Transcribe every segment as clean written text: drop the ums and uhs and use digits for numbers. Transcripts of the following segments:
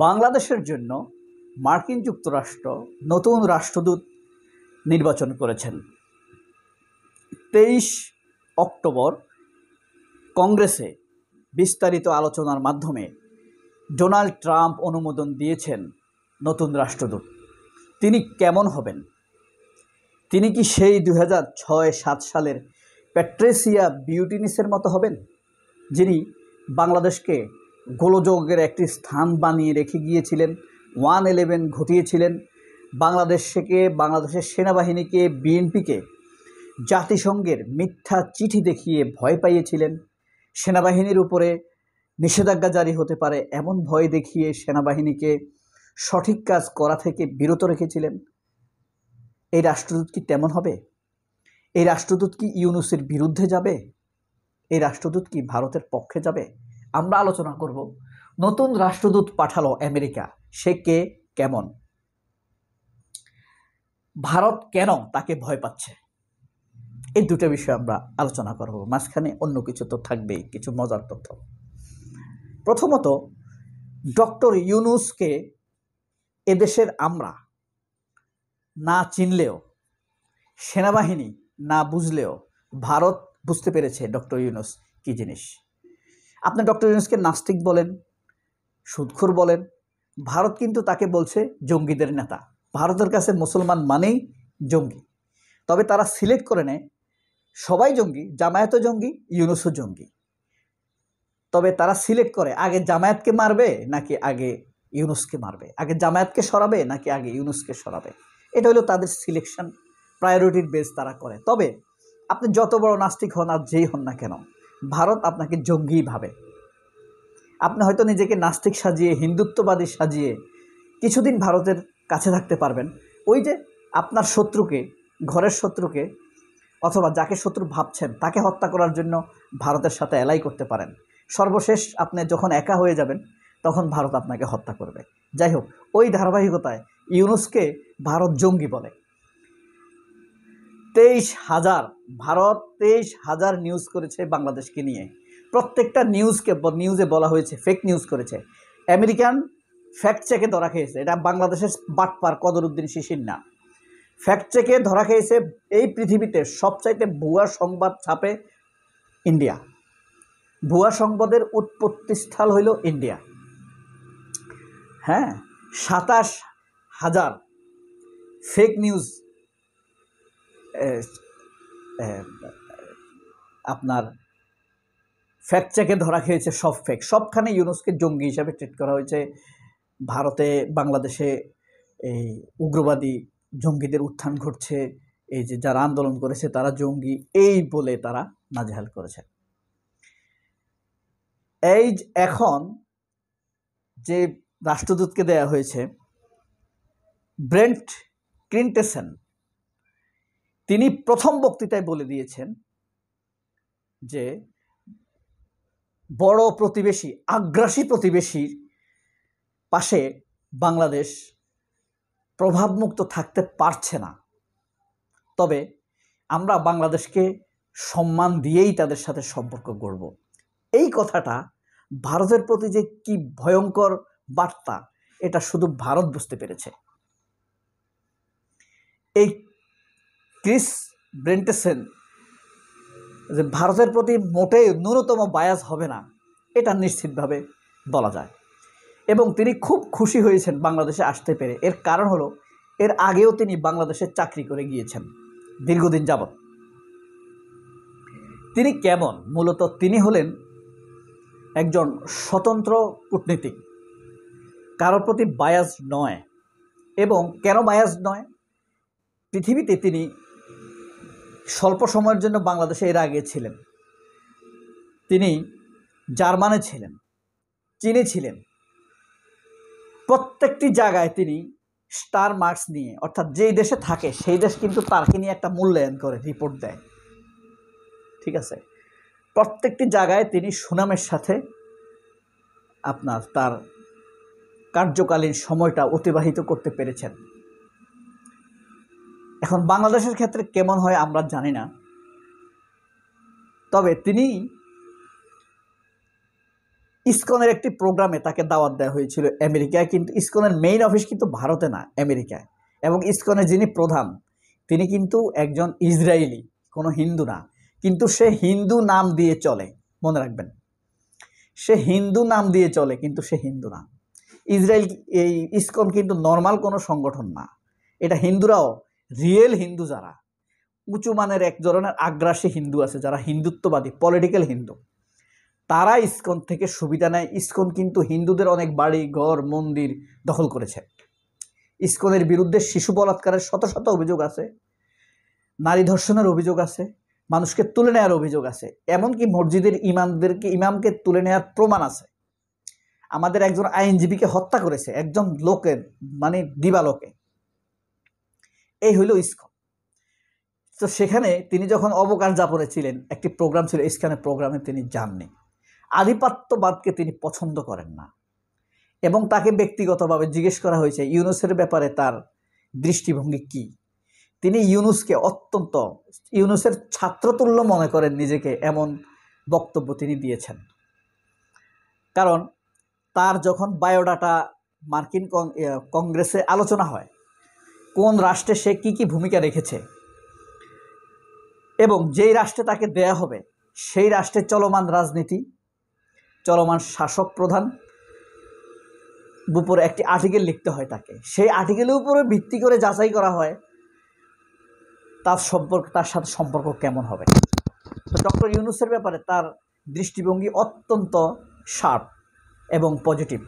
বাংলাদেশের জন্য মার্কিন যুক্তরাষ্ট্র নতুন রাষ্ট্রদূত নির্বাচন করেছেন। 23 অক্টোবর কংগ্রেসে বিস্তারিত আলোচনার মাধ্যমে ডোনাল্ড ট্রাম্প অনুমোদন দিয়েছেন নতুন রাষ্ট্রদূত। তিনি কেমন হবেন? তিনি কি সেই 2006-7 সালের প্যাট্রিসিয়া বিউটিনিসের মতো হবেন, যিনি বাংলাদেশকে গোলযোগের একটি স্থান বানিয়ে রেখে গিয়েছিলেন, 1/11 ঘটিয়েছিলেন, বাংলাদেশের সেনাবাহিনীকে, বিএনপিকে জাতিসংঘের মিথ্যা চিঠি দেখিয়ে ভয় পাইয়েছিলেন, সেনাবাহিনীর উপরে নিষেধাজ্ঞা জারি হতে পারে এমন ভয় দেখিয়ে সেনাবাহিনীকে সঠিক কাজ করা থেকে বিরত রেখেছিলেন? এই রাষ্ট্রদূত কি তেমন হবে? এই রাষ্ট্রদূত কি ইউনূসের বিরুদ্ধে যাবে? এই রাষ্ট্রদূত কি ভারতের পক্ষে যাবে? আমরা আলোচনা করব নতুন রাষ্ট্রদূত পাঠালো আমেরিকা, সে কে, কেমন, ভারত কেন তাকে ভয় পাচ্ছে, এই দুটো বিষয় আমরা আলোচনা করব। মাঝখানে অন্য কিছু তো থাকবেই, কিছু মজার তথ্য। প্রথমত, ডক্টর ইউনূসকে এদেশের আমরা না চিনলেও, সেনাবাহিনী না বুঝলেও ভারত বুঝতে পেরেছে ডক্টর ইউনূস কী জিনিস। আপনি ডক্টর ইউনূসকে নাস্তিক বলেন, সুদখোর বলেন, ভারত কিন্তু তাকে বলছে জঙ্গিদের নেতা। ভারতের কাছে মুসলমান মানেই জঙ্গি। তবে তারা সিলেক্ট করে নেয় সবাই জঙ্গি, জামায়াতও জঙ্গি, ইউনূসও জঙ্গি। তবে তারা সিলেক্ট করে আগে জামায়াতকে মারবে নাকি আগে ইউনূসকে মারবে, আগে জামায়াতকে সরাবে নাকি আগে ইউনূসকে সরাবে। এটা হলো তাদের সিলেকশন, প্রায়োরিটির বেস তারা করে। তবে আপনি যত বড় নাস্তিক হন আর যেই হন না কেন, ভারত আপনাকে জঙ্গি ভাবে। আপনি হয়তো নিজেকে নাস্তিক সাজিয়ে, হিন্দুত্ববাদী সাজিয়ে কিছুদিন ভারতের কাছে থাকতে পারবেন। ওই যে আপনার শত্রুকে, ঘরের শত্রুকে অথবা যাকে শত্রু ভাবছেন তাকে হত্যা করার জন্য ভারতের সাথে এলাই করতে পারেন। সর্বশেষ আপনি যখন একা হয়ে যাবেন তখন ভারত আপনাকে হত্যা করবে। যাই হোক, ওই ধারাবাহিকতায় ইউনূসকে ভারত জঙ্গি বলে। 23,000 নিউজ করেছে বাংলাদেশকে নিয়ে। প্রত্যেকটা নিউজে বলা হয়েছে ফেক নিউজ করেছে। আমেরিকান ফ্যাক্ট চেকে ধরা খেয়েছে। এটা বাংলাদেশের বাটপার কদরউদ্দিন শিশির না, ফ্যাক্ট চেকে ধরা খেয়েছে। এই পৃথিবীতে সবচাইতে ভুয়া সংবাদ ছাপে ইন্ডিয়া। ভুয়া সংবাদের উৎপত্তিস্থল হইল ইন্ডিয়া। হ্যাঁ, 27,000 ফেক নিউজ আপনার ফ্যাক্ট চেকে ধরা খেয়েছে, সব ফেক। সবখানে ইউনূসকে জঙ্গি হিসাবে ট্রিট করা হয়েছে। ভারতে, বাংলাদেশে এই উগ্রবাদী জঙ্গিদের উত্থান ঘটছে, এই যে যারা আন্দোলন করেছে তারা জঙ্গি, এই বলে তারা নাজেহাল করেছে। এই এখন যে রাষ্ট্রদূতকে দেয়া হয়েছে ব্রেন্ট ক্লিনটেসন, তিনি প্রথম বক্তৃতায় বলে দিয়েছেন যে বড় প্রতিবেশী, আগ্রাসী প্রতিবেশীর পাশে বাংলাদেশ প্রভাবমুক্ত থাকতে পারছে না। তবে আমরা বাংলাদেশকে সম্মান দিয়েই তাদের সাথে সম্পর্ক গড়ব। এই কথাটা ভারতের প্রতি যে কি ভয়ঙ্কর বার্তা, এটা শুধু ভারত বুঝতে পেরেছে। এই ক্রিস ব্রেন্টেসন যে ভারতের প্রতি মোটেই ন্যূনতম বায়াস হবে না, এটা নিশ্চিতভাবে বলা যায়। এবং তিনি খুব খুশি হয়েছেন বাংলাদেশে আসতে পেরে। এর কারণ হলো, এর আগেও তিনি বাংলাদেশে চাকরি করে গিয়েছেন দীর্ঘদিন যাবৎ। তিনি কেমন? মূলত তিনি হলেন একজন স্বতন্ত্র কূটনীতিক, কারোর প্রতি বায়াস নয়। এবং কেন বায়াস নয়? পৃথিবীতে তিনি স্বল্প সময়ের জন্য বাংলাদেশে এর আগে ছিলেন। তিনি জার্মানে ছিলেন, চীনে ছিলেন। প্রত্যেকটি জায়গায় তিনি স্টার মার্কস নিয়ে, অর্থাৎ যেই দেশে থাকে সেই দেশ কিন্তু তাকে নিয়ে একটা মূল্যায়ন করে, রিপোর্ট দেয়। ঠিক আছে, প্রত্যেকটি জায়গায় তিনি সুনামের সাথে তার কার্যকালীন সময়টা অতিবাহিত করতে পেরেছেন। এখন বাংলাদেশের ক্ষেত্রে কেমন হয় আমরা জানি না। তবে তিনি ইসকনের একটি প্রোগ্রামে তাকে দাওয়াত দেওয়া হয়েছিল আমেরিকায়, কিন্তু ইসকনের মেইন অফিস কিন্তু ভারতে না, আমেরিকায়। এবং ইসকনের যিনি প্রধান তিনি কিন্তু একজন ইসরায়েলি, কোনো হিন্দু না, কিন্তু সে হিন্দু নাম দিয়ে চলে, মনে রাখবেন। সে হিন্দু নাম দিয়ে চলে কিন্তু সে হিন্দু না। ইসরায়েল, এই ইসকন কিন্তু নর্মাল কোনো সংগঠন না। এটা হিন্দুরাও, রিয়েল হিন্দু যারা, উঁচু মানের এক ধরনের আগ্রাসী হিন্দু আছে যারা হিন্দুত্ববাদী, পলিটিক্যাল হিন্দু, তারা ইসকন থেকে সুবিধা নেয়। ইসকন কিন্তু হিন্দুদের অনেক বাড়ি ঘর মন্দির দখল করেছে। ইসকনের বিরুদ্ধে শিশু বলাৎকারের শত শত অভিযোগ আছে, নারী ধর্ষণের অভিযোগ আছে, মানুষকে তুলে নেওয়ার অভিযোগ আছে, এমনকি মসজিদের ইমামকে তুলে নেওয়ার প্রমাণ আছে। আমাদের একজন আইনজীবীকে হত্যা করেছে একজন লোকের, মানে দিবালোকে। এই হইল ইসকন। তো সেখানে তিনি যখন অবকাশ যাপনে ছিলেন, একটি প্রোগ্রাম ছিল, ইসকনের প্রোগ্রামে তিনি যাননি। আধিপত্যবাদকে তিনি পছন্দ করেন না, এবং তাকে ব্যক্তিগতভাবে জিজ্ঞেস করা হয়েছে ইউনুসের ব্যাপারে তার দৃষ্টিভঙ্গি কি। তিনি ইউনুসের ছাত্রতুল্য মনে করেন নিজেকে, এমন বক্তব্য তিনি দিয়েছেন। কারণ তার যখন বায়োডাটা মার্কিন কংগ্রেসে আলোচনা হয়, কোন রাষ্ট্রে সে কি ভূমিকা রেখেছে এবং যেই রাষ্ট্রে তাকে দেয়া হবে সেই রাষ্ট্রে চলমান রাজনীতি, চলমান শাসক প্রধান উপরে একটি আর্টিকেল লিখতে হয় তাকে। সেই আর্টিকেলের উপরে ভিত্তি করে যাচাই করা হয় তার সাথে সম্পর্ক কেমন হবে। তো ডক্টর ইউনুসের ব্যাপারে তার দৃষ্টিভঙ্গি অত্যন্ত শার্প এবং পজিটিভ।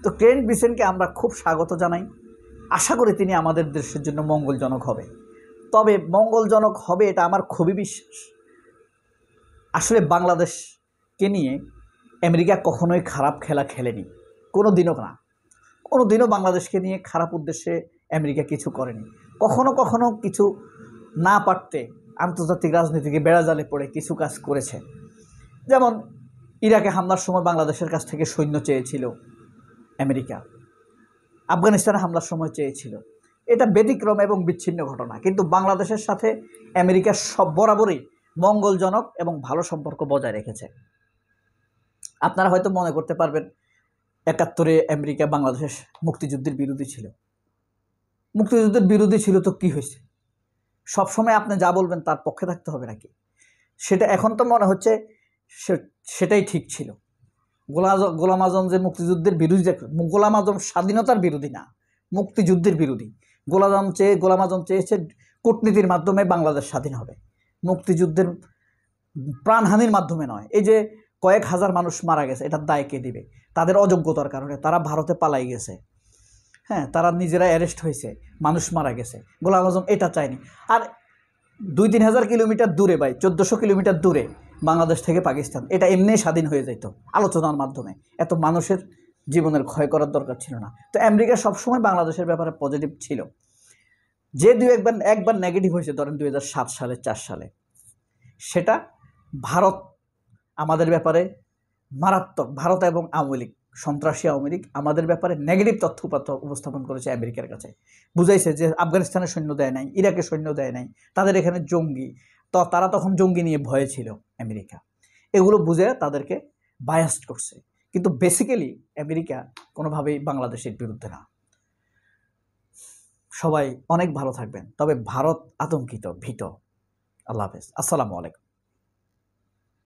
তো ক্রেন ব্রিসেনকে আমরা খুব স্বাগত জানাই। আশা করি তিনি আমাদের দেশের জন্য মঙ্গলজনক হবে। তবে মঙ্গলজনক হবে এটা আমার খুবই বিশ্বাস। আসলে বাংলাদেশকে নিয়ে আমেরিকা কখনোই খারাপ খেলা খেলেনি, কোনো দিনও না। কোনো দিনও বাংলাদেশকে নিয়ে খারাপ উদ্দেশ্যে আমেরিকা কিছু করেনি। কখনো কখনো কিছু না পারতে আন্তর্জাতিক রাজনীতিকে বেড়াজালে পড়ে কিছু কাজ করেছে। যেমন ইরাকে হামলার সময় বাংলাদেশের কাছ থেকে সৈন্য চেয়েছিল আমেরিকা, আফগানিস্তানে হামলার সময় চেয়েছিল। এটা ব্যতিক্রম এবং বিচ্ছিন্ন ঘটনা, কিন্তু বাংলাদেশের সাথে আমেরিকা সব বরাবরই মঙ্গলজনক এবং ভালো সম্পর্ক বজায় রেখেছে। আপনারা হয়তো মনে করতে পারবেন ৭১-এ আমেরিকা বাংলাদেশের মুক্তিযুদ্ধের বিরোধী ছিল। মুক্তিযুদ্ধের বিরোধী ছিল তো কি হয়েছে? সবসময় আপনি যা বলবেন তার পক্ষে থাকতে হবে নাকি? সেটা এখন তো মনে হচ্ছে সেটাই ঠিক ছিল। গোলাম আজম যে মুক্তিযুদ্ধের বিরোধী, গোলাম আজম স্বাধীনতার বিরোধী না, মুক্তিযুদ্ধের বিরোধী। গোলাম আজম চেয়েছে কূটনীতির মাধ্যমে বাংলাদেশ স্বাধীন হবে, মুক্তিযুদ্ধের প্রাণহানির মাধ্যমে নয়। এই যে কয়েক হাজার মানুষ মারা গেছে, এটার দায় কে দিবে? তাদের অযোগ্যতার কারণে তারা ভারতে পালাই গেছে। হ্যাঁ, তারা নিজেরা অ্যারেস্ট হয়েছে, মানুষ মারা গেছে। গোলাম আজম এটা চায়নি। আর ২-৩ হাজার কিলোমিটার দূরে, ১৪০০ কিলোমিটার দূরে বাংলাদেশ থেকে পাকিস্তান, এটা এমনি স্বাধীন হয়ে যেত আলোচনার মাধ্যমে। এত মানুষের জীবনের ক্ষয় করার দরকার ছিল না। তো আমেরিকা সবসময় বাংলাদেশের ব্যাপারে পজিটিভ ছিল। যে একবার নেগেটিভ হয়েছে, ধরেন ২০০৭ সালে ৪ সালে, সেটা ভারত আমাদের ব্যাপারে মারাত্মক, ভারত এবং আওয়ামী লীগ, সন্ত্রাসী আওয়ামী লীগ আমাদের ব্যাপারে নেগেটিভ তথ্য উপস্থাপন করেছে আমেরিকার কাছে। বুঝাইছে যে আফগানিস্তানের সৈন্য দেয় নাই, ইরাকের সৈন্য দেয় নাই, তাদের এখানে জঙ্গি, তো তারা তখন জঙ্গি নিয়ে ভয়ে ছিল আমেরিকা। এগুলো বুঝে তাদেরকে বায়াস্ট করছে, কিন্তু বেসিক্যালি আমেরিকা কোনোভাবেই বাংলাদেশের বিরুদ্ধে না। সবাই অনেক ভালো থাকবেন। তবে ভারত আতঙ্কিত, ভীত। আল্লাহ হাফেজ, আসসালামু আলাইকুম।